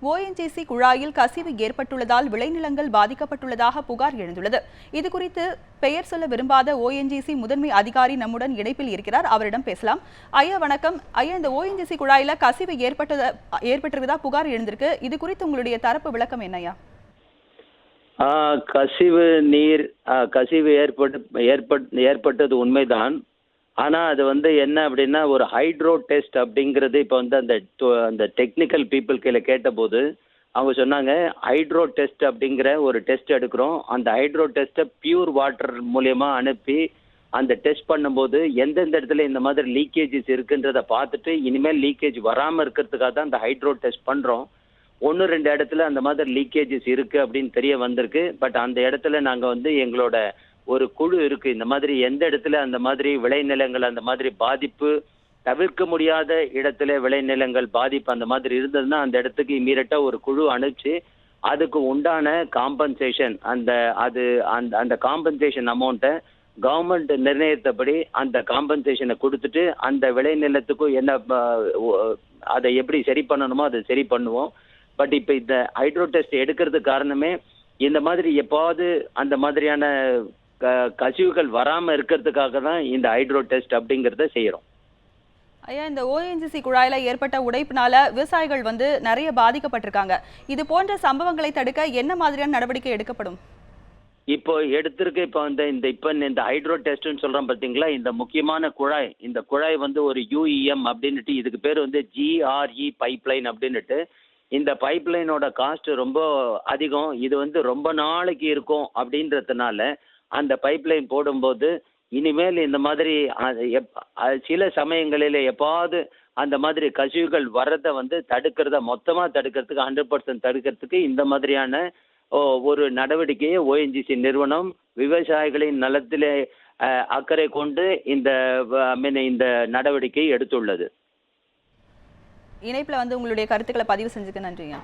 ONGC குழாயில் கசிவு ஏற்பட்டுள்ளதால் விளைநிலங்கள் பாதிக்கப்பட்டுள்ளதாக புகார் எழுந்துள்ளது. இதுகுறித்து பெயர் சொல்ல விரும்பாத ஓஎன்ஜிசி முதன்மை அதிகாரி நம்முடன் இணைப்பில் இருக்கிறார். அவரிடம் பேசலாம். ஐயா வணக்கம். ஐயா, இந்த ஓஎன்ஜிசி குழாயில கசிவு ஏற்பட்டிருக்கிறதா புகார் எழுந்திருக்கு. இது குறித்து உங்களுடைய தரப்பு விளக்கம் என்னையா? கசிவு நீர் கசிவு ஏற்பட்டது உண்மைதான். ஆனால் அது என்ன அப்படின்னா, ஒரு ஹைட்ரோ டெஸ்ட் அப்படிங்கிறது இப்போ அந்த டெக்னிக்கல் பீப்புள் கீழே கேட்டபோது அவங்க சொன்னாங்க, ஹைட்ரோ டெஸ்ட் அப்படிங்கிற ஒரு டெஸ்ட் எடுக்கிறோம். அந்த ஹைட்ரோ டெஸ்ட்டை பியூர் வாட்டர் மூலயமா அனுப்பி அந்த டெஸ்ட் பண்ணும்போது எந்தெந்த இடத்துல இந்த மாதிரி லீக்கேஜஸ் இருக்குன்றதை பார்த்துட்டு இனிமேல் லீக்கேஜ் வராமல் இருக்கிறதுக்காக தான் அந்த ஹைட்ரோ டெஸ்ட் பண்ணுறோம். 1-2 இடத்துல அந்த மாதிரி லீக்கேஜஸ் இருக்குது அப்படின்னு தெரிய வந்திருக்கு. பட் அந்த இடத்துல நாங்கள் எங்களோட ஒரு குழு இருக்குது. இந்த மாதிரி எந்த இடத்துல அந்த மாதிரி விளைநிலங்கள் அந்த மாதிரி பாதிப்பு தவிர்க்க முடியாத இடத்துல விளைநிலங்கள் பாதிப்பு அந்த மாதிரி இருந்ததுன்னா அந்த இடத்துக்கு இம்மீடியட்டாக ஒரு குழு அனுப்பிச்சு அதுக்கு உண்டான காம்பன்சேஷன் அந்த காம்பன்சேஷன் அமௌண்ட்டை கவர்மெண்ட் நிர்ணயித்தபடி அந்த காம்பன்சேஷனை கொடுத்துட்டு அந்த விளைநிலத்துக்கும் என்ன அதை எப்படி சரி பண்ணணுமோ அதை சரி பண்ணுவோம். பட் இப்போ இந்த ஹைட்ரோ டெஸ்ட் எடுக்கிறதுக்கு காரணமே இந்த மாதிரி எப்பாவது அந்த மாதிரியான கசிவுகள் வராமல் இருக்கிறதுக்காக தான் இந்த ஹைட்ரோ டெஸ்ட் அப்படிங்கிறத செய்கிறோம். ஐயா, இந்த ஓஎன்ஜிசி குழாயில ஏற்பட்ட உடைப்பினால விவசாயிகள் நிறைய பாதிக்கப்பட்டிருக்காங்க. இது போன்ற சம்பவங்களை தடுக்க என்ன மாதிரியான நடவடிக்கை எடுக்கப்படும்? இப்போ இந்த ஹைட்ரோ டெஸ்ட்னு சொல்றோம் பார்த்தீங்களா, இந்த முக்கியமான குழாய், இந்த குழாய் ஒரு UEM அப்படின்னுட்டு, இதுக்கு பேர் GRE பைப்லைன் அப்படின்னுட்டு. இந்த பைப்லைனோட காஸ்ட் ரொம்ப அதிகம். இது ரொம்ப நாளைக்கு இருக்கும் அப்படின்றதுனால அந்த பைப்லைன் போடும்போது இனிமேல் இந்த மாதிரி சில சமயங்களில் எப்பாவது அந்த மாதிரி கசிவுகள் வர்றதை மொத்தமாக தடுக்கிறதுக்கு 100% தடுக்கிறதுக்கு இந்த மாதிரியான ஒரு நடவடிக்கையை ONGC நிறுவனம் விவசாயிகளின் நலத்திலே அக்கறை கொண்டு இந்த நடவடிக்கை எடுத்துள்ளது. இணைப்பில் உங்களுடைய கருத்துக்களை பதிவு செஞ்சுக்க நன்றிங்க.